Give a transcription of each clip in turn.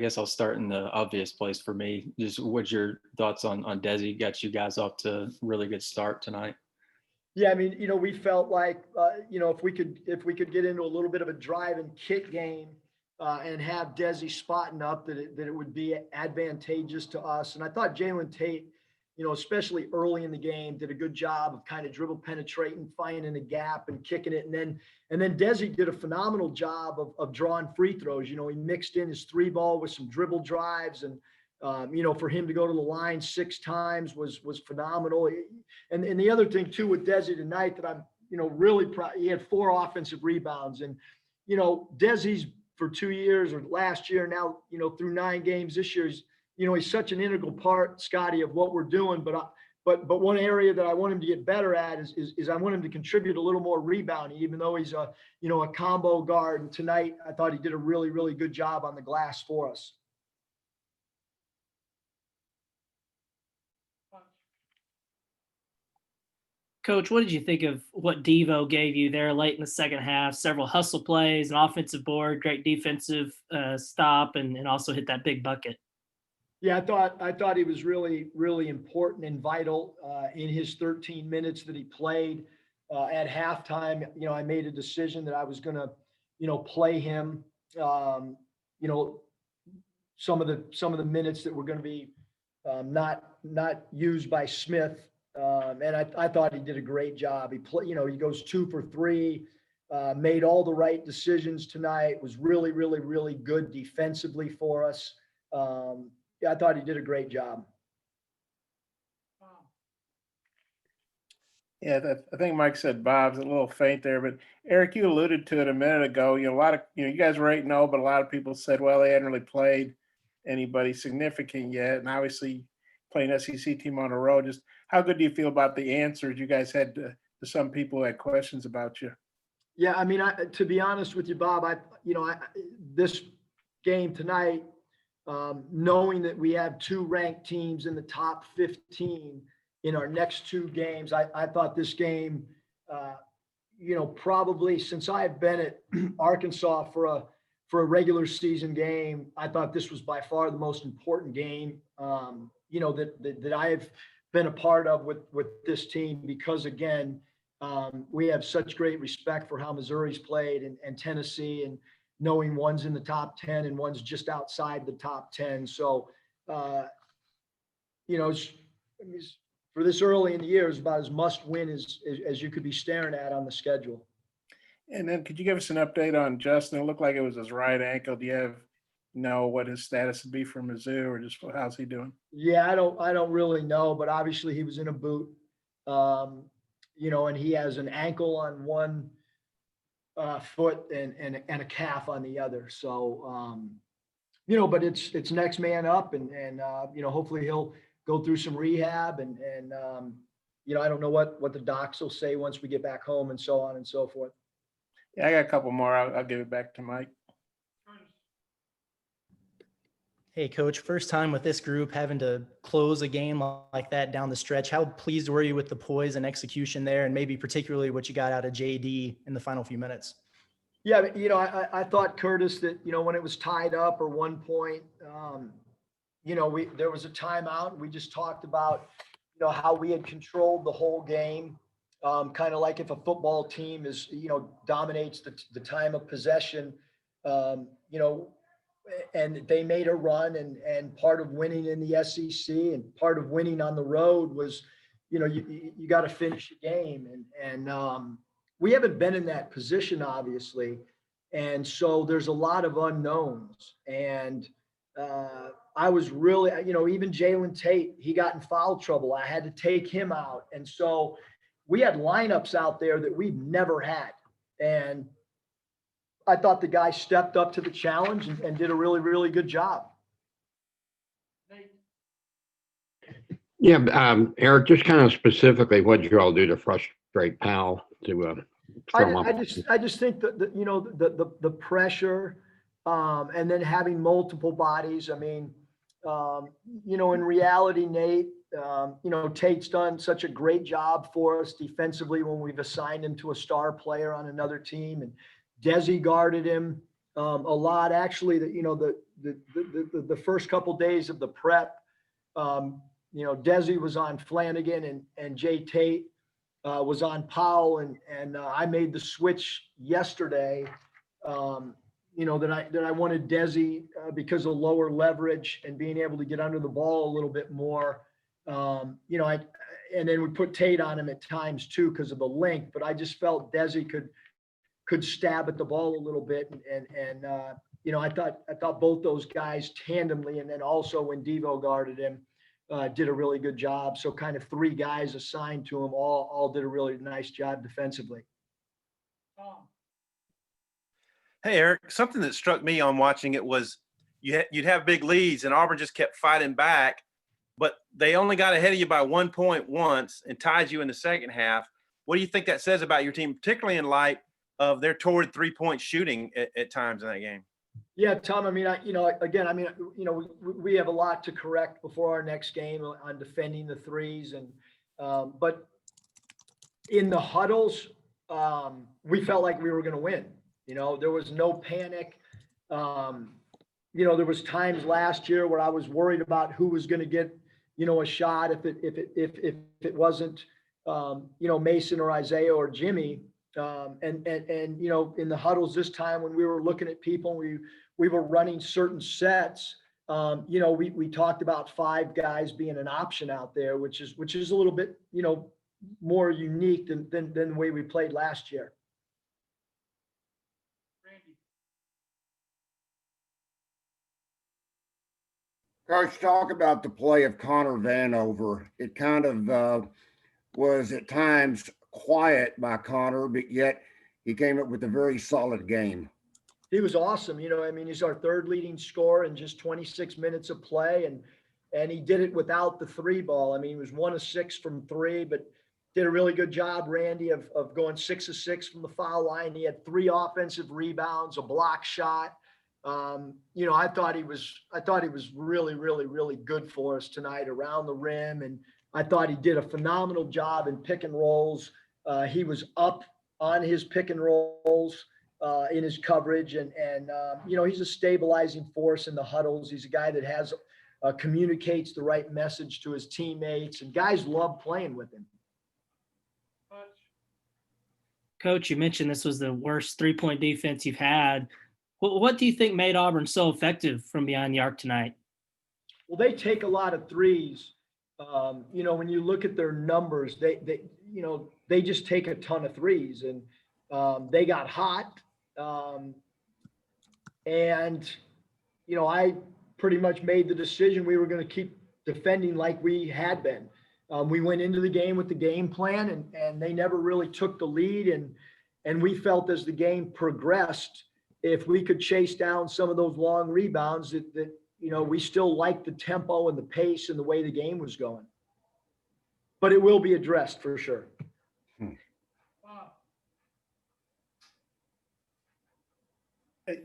guess I'll start in the obvious place for me. Just what's your thoughts on Desi? Got you guys off to a really good start tonight. Yeah, I mean, we felt like, if we could get into a little bit of a drive and kick game, and have Desi spotting up, that it would be advantageous to us. And I thought Jalen Tate, especially early in the game, did a good job of kind of dribble penetrating, finding a gap and kicking it. And then Desi did a phenomenal job of drawing free throws. He mixed in his three ball with some dribble drives, and for him to go to the line 6 times was phenomenal. And the other thing too with Desi tonight that I'm really proud, he had 4 offensive rebounds. And Desi's, for 2 years or last year now, through 9 games this year, he's such an integral part, Scotty, of what we're doing. But one area that I want him to get better at is I want him to contribute a little more rebounding, even though he's a combo guard. And tonight I thought he did a really, really good job on the glass for us. Coach, what did you think of what Devo gave you there late in the second half? Several hustle plays, an offensive board, great defensive stop, and also hit that big bucket. Yeah, I thought he was really, really important and vital in his 13 minutes that he played. At halftime, I made a decision that I was going to, play him. Some of the minutes that were going to be not used by Smith. And I thought he did a great job. He goes 2 for 3, made all the right decisions tonight, was really, really, really good defensively for us. Yeah, I thought he did a great job. Yeah, I think Mike said Bob's a little faint there, but Eric, you alluded to it a minute ago. A lot of, you guys were 8-0, but a lot of people said, well, they hadn't really played anybody significant yet. And obviously playing SEC team on the road, just how good do you feel about the answers you guys had to some people who had questions about you? Yeah, I mean, to be honest with you, Bob, this game tonight, knowing that we have 2 ranked teams in the top 15 in our next 2 games, I thought this game, probably since I've been at Arkansas for a regular season game, I thought this was by far the most important game, that I have been a part of with this team, because again, we have such great respect for how Missouri's played and Tennessee, and knowing one's in the top 10 and one's just outside the top 10. So, for this early in the year, it's about as must win as you could be staring at on the schedule. And then could you give us an update on Justin? It looked like it was his right ankle. Do you know what his status would be for Mizzou, or just how's he doing? Yeah, I don't really know, but obviously he was in a boot, and he has an ankle on one foot and a calf on the other. So, but it's next man up, and hopefully he'll go through some rehab, and I don't know what the docs will say once we get back home, and so on and so forth. Yeah, I got a couple more. I'll give it back to Mike. Hey, Coach, first time with this group having to close a game like that down the stretch. How pleased were you with the poise and execution there, and maybe particularly what you got out of JD in the final few minutes? Yeah, I thought, Curtis, that, when it was tied up or 1 point, there was a timeout. We just talked about, how we had controlled the whole game. Kind of like if a football team is, dominates the time of possession, and they made a run, and part of winning in the SEC and part of winning on the road was, you got to finish the game. And we haven't been in that position, obviously. And so there's a lot of unknowns. And I was really, even Jalen Tate, he got in foul trouble. I had to take him out. And so we had lineups out there that we've never had. And I thought the guy stepped up to the challenge and did a really, really good job. Yeah, Eric, just kind of specifically, what did you all do to frustrate Powell to throw him up? I just think that the pressure, and then having multiple bodies. I mean, in reality, Nate, Tate's done such a great job for us defensively when we've assigned him to a star player on another team, and Desi guarded him. a lot. Actually, the first couple days of the prep, Desi was on Flanagan and Jay Tate was on Powell, and I made the switch yesterday. That I wanted Desi because of lower leverage and being able to get under the ball a little bit more. And then we put Tate on him at times too because of the length. But I just felt Desi could stab at the ball a little bit, and I thought both those guys tandemly, and then also when Devo guarded him, did a really good job. So kind of three guys assigned to him all did a really nice job defensively. Hey, Eric, something that struck me on watching it was you'd have big leads and Auburn just kept fighting back, but they only got ahead of you by 1 point once and tied you in the second half. What do you think that says about your team, particularly in light of their torrid 3-point shooting at times in that game? Yeah, Tom, we have a lot to correct before our next game on defending the threes. But in the huddles, we felt like we were going to win. There was no panic. There was times last year where I was worried about who was going to get, a shot if it wasn't, Mason or Isaiah or Jimmy. In the huddles this time when we were looking at people, we were running certain sets. We talked about 5 guys being an option out there, which is a little bit, more unique than the way we played last year. Coach, talk about the play of Connor Vanover. It kind of was at times quiet by Connor, but yet he came up with a very solid game. He was awesome. He's our 3rd leading scorer in just 26 minutes of play. And he did it without the 3 ball. He was 1 of 6 from 3, but did a really good job, Randy, of going 6 of 6 from the foul line. He had 3 offensive rebounds, a block shot. I thought he was really, really, really good for us tonight around the rim. And I thought he did a phenomenal job in pick and rolls. He was up on his pick and rolls in his coverage. And he's a stabilizing force in the huddles. He's a guy that communicates the right message to his teammates, and guys love playing with him. Coach, you mentioned this was the worst 3-point defense you've had. What do you think made Auburn so effective from behind the arc tonight? Well, they take a lot of threes. When you look at their numbers, they just take a ton of threes, and they got hot. I pretty much made the decision we were going to keep defending like we had been. We went into the game with the game plan, and they never really took the lead. And we felt as the game progressed, if we could chase down some of those long rebounds, that we still liked the tempo and the pace and the way the game was going. But it will be addressed for sure.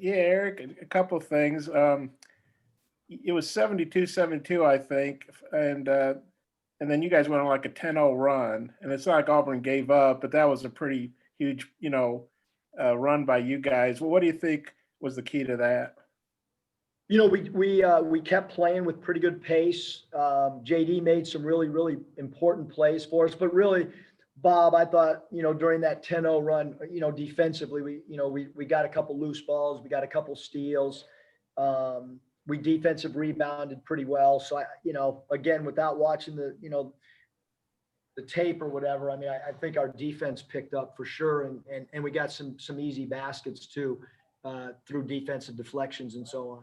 Yeah, Eric, a couple of things. It was 72-72, I think. And then you guys went on like a 10-0 run. And it's not like Auburn gave up, but that was a pretty huge, run by you guys. Well, what do you think was the key to that? We kept playing with pretty good pace. JD made some really, really important plays for us, but really, Bob, I thought, during that 10-0 run, defensively, we got a couple loose balls, we got a couple steals. We defensive rebounded pretty well. So again, without watching the tape or whatever, I think our defense picked up for sure. And we got some easy baskets too, through defensive deflections and so on.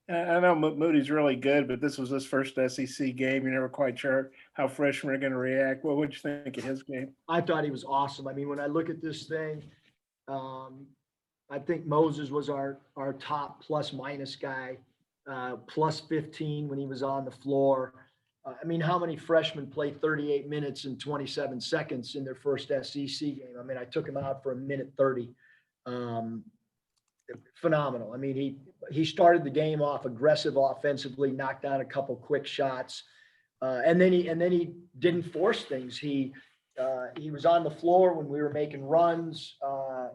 I know Moody's really good, but this was his first SEC game. You're never quite sure how freshmen are going to react. What would you think of his game? I thought he was awesome. When I look at this thing, I think Moses was our top plus minus guy, plus 15 when he was on the floor. How many freshmen play 38 minutes and 27 seconds in their first SEC game? I took him out for a minute 30. Phenomenal. He started the game off aggressive offensively, knocked down a couple quick shots, and then he didn't force things. He was on the floor when we were making runs.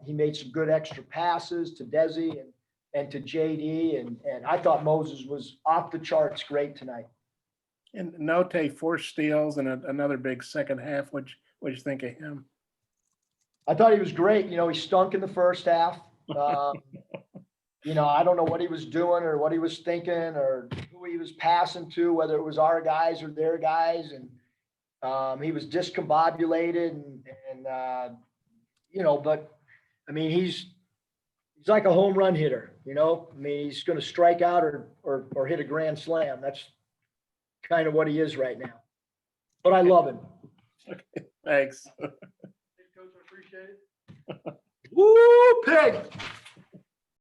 He made some good extra passes to Desi, and to JD. And I thought Moses was off the charts great tonight. And Note, 4 steals and another big second half. What'd you think of him? I thought he was great. You know, he stunk in the first half. You know, I don't know what he was doing or what he was thinking or who he was passing to, whether it was our guys or their guys. And he was discombobulated and you know, but I mean, he's like a home run hitter, you know, I mean, he's going to strike out or hit a grand slam. That's kind of what he is right now, but I love him. Thanks. Coach, I appreciate it. Woo, pig.